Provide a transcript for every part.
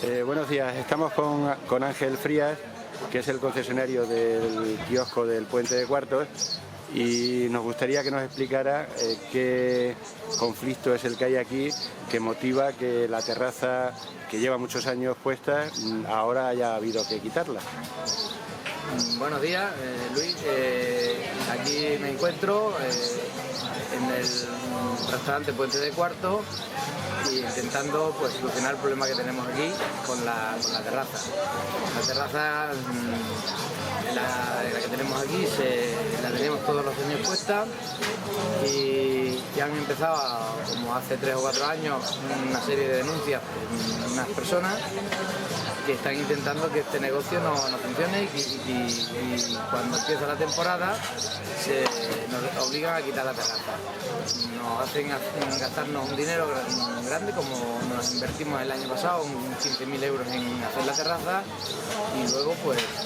Buenos días, estamos con Ángel Frías, que es el concesionario del kiosco del Puente de Cuartos, y nos gustaría que nos explicara qué conflicto es el que hay aquí que motiva que la terraza, que lleva muchos años puesta, ahora haya habido que quitarla. Buenos días, Luis. Aquí me encuentro en el restaurante Puente de Cuartos y intentando solucionar el problema que tenemos aquí con la terraza. La terraza, la que tenemos aquí, la tenemos todos los años puesta y ya han empezado, como hace 3 o 4 años, una serie de denuncias por unas personas que están intentando que este negocio no funcione y cuando empieza la temporada nos obligan a quitar la terraza. Nos hacen gastarnos un dinero grande, como nos invertimos el año pasado, 15.000 euros en hacer la terraza, y luego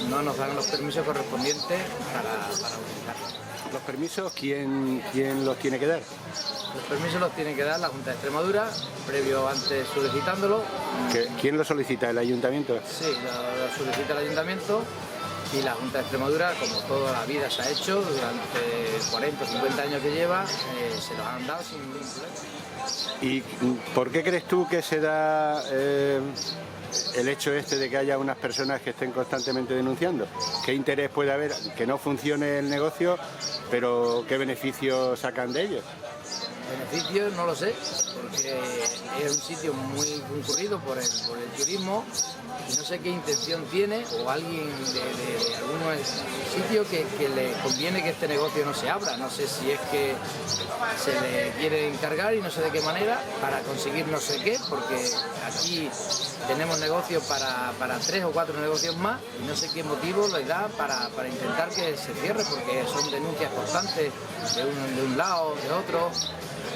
no nos dan los permisos correspondientes para utilizarla. ¿Los permisos quién los tiene que dar? Los permisos los tiene que dar la Junta de Extremadura, previo antes solicitándolo. ¿Quién lo solicita? ¿El ayuntamiento? Sí, lo solicita el ayuntamiento y la Junta de Extremadura, como toda la vida se ha hecho, durante 40 o 50 años que lleva, se los han dado sin ningún problema. ¿Y por qué crees tú que se da el hecho de que haya unas personas que estén constantemente denunciando? ¿Qué interés puede haber? Que no funcione el negocio, pero ¿qué beneficios sacan de ello? Beneficios no lo sé, porque es un sitio muy concurrido por el turismo y no sé qué intención tiene, o alguien de algún sitio que le conviene que este negocio no se abra. No sé si es que se le quiere encargar y no sé de qué manera para conseguir no sé qué, porque aquí tenemos negocios para 3 o 4 negocios más y no sé qué motivo les da para intentar que se cierre, porque son denuncias constantes de un lado, de otro.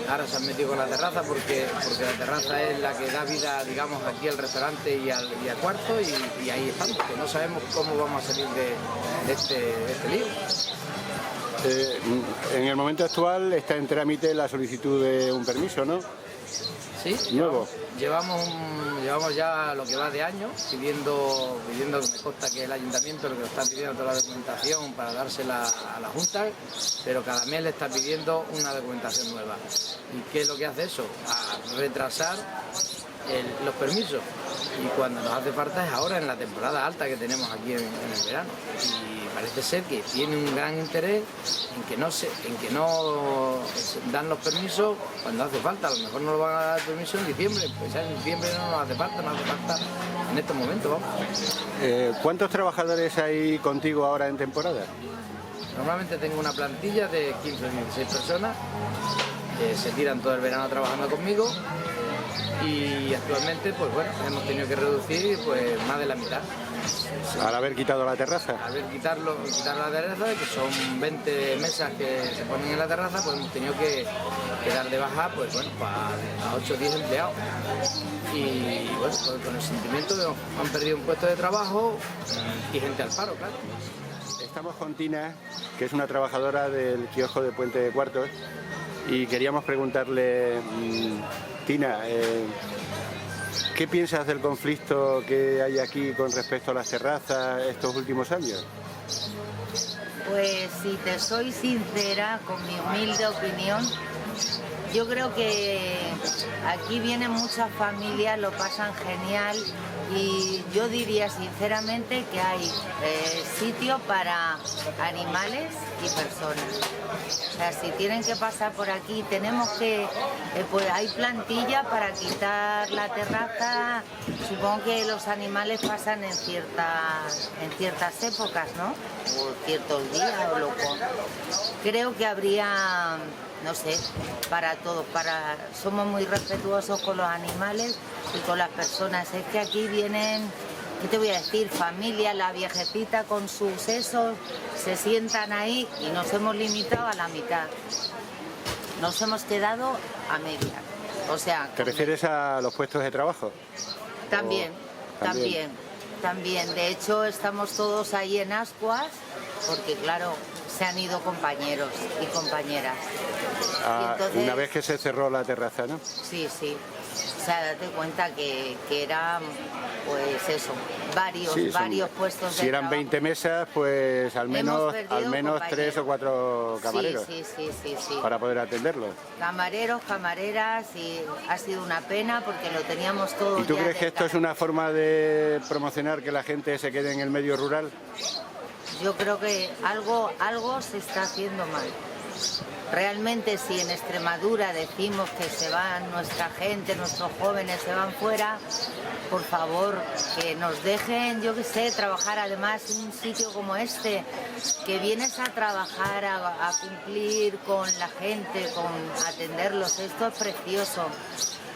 Ahora se han metido con la terraza porque la terraza es la que da vida, digamos, aquí al restaurante y al cuarto, y ahí estamos, que no sabemos cómo vamos a salir de este lío. En el momento actual está en trámite la solicitud de un permiso, ¿no? Sí, nuevo. Llevamos ya lo que va de año pidiendo, me consta que el ayuntamiento lo que nos está pidiendo toda la documentación para dársela a la Junta, pero cada mes le está pidiendo una documentación nueva. ¿Y qué es lo que hace eso? A retrasar los permisos, y cuando nos hace falta es ahora en la temporada alta que tenemos aquí en el verano, y parece ser que tiene un gran interés en que no dan los permisos cuando hace falta. A lo mejor no lo van a dar permiso en diciembre, pues ya en diciembre no nos hace falta en estos momentos, vamos. ¿Cuántos trabajadores hay contigo ahora en temporada? Normalmente tengo una plantilla de 15 o 16 personas que se tiran todo el verano trabajando conmigo, y actualmente hemos tenido que reducir más de la mitad. Al haber quitado la terraza. Al quitar la terraza, que son 20 mesas que se ponen en la terraza, hemos tenido que dar de baja a 8 o 10 empleados. Y con el sentimiento de que han perdido un puesto de trabajo y gente al paro, claro. Estamos con Tina, que es una trabajadora del kiosco de Puente de Cuartos, y queríamos preguntarle, Tina, ¿qué piensas del conflicto que hay aquí con respecto a las terrazas estos últimos años? Pues si te soy sincera, con mi humilde opinión, yo creo que aquí vienen muchas familias, lo pasan genial, y yo diría sinceramente que hay sitio para animales y personas. O sea, si tienen que pasar por aquí, tenemos que, hay plantilla para quitar la terraza. Supongo que los animales pasan en ciertas épocas, ¿no? O ciertos días, creo que habría, no sé, para todos, somos muy respetuosos con los animales y con las personas. Es que aquí vienen, ¿qué te voy a decir? Familia, la viejecita con sus sesos, se sientan ahí y nos hemos limitado a la mitad. Nos hemos quedado a media. O sea... ¿Te refieres a los puestos de trabajo? También. De hecho, estamos todos ahí en ascuas, porque claro, se han ido compañeros y compañeras. Y entonces, una vez que se cerró la terraza, ¿no? Sí. O sea, date cuenta que era pues eso, varios puestos de Si eran trabajo. 20 mesas, pues al menos compañeros. 3 o 4 camareros Sí. para poder atenderlos. Camareros, camareras, y ha sido una pena porque lo teníamos todo. ¿Y tú ya crees que esto es una forma de promocionar que la gente se quede en el medio rural? Yo creo que algo se está haciendo mal. Realmente, si en Extremadura decimos que se van nuestra gente, nuestros jóvenes se van fuera, por favor, que nos dejen, yo qué sé, trabajar. Además, en un sitio como este, que vienes a trabajar, a cumplir con la gente, con atenderlos, esto es precioso.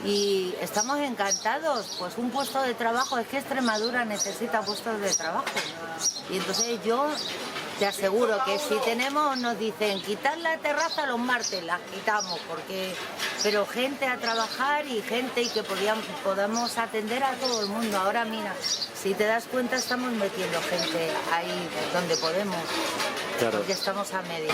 Y estamos encantados, pues un puesto de trabajo, es que Extremadura necesita puestos de trabajo. Y entonces yo te aseguro que si tenemos, nos dicen, quitar la terraza los martes, las quitamos, pero gente a trabajar y gente y que podamos atender a todo el mundo. Ahora mira, si te das cuenta estamos metiendo gente ahí donde podemos, Claro. porque estamos a media.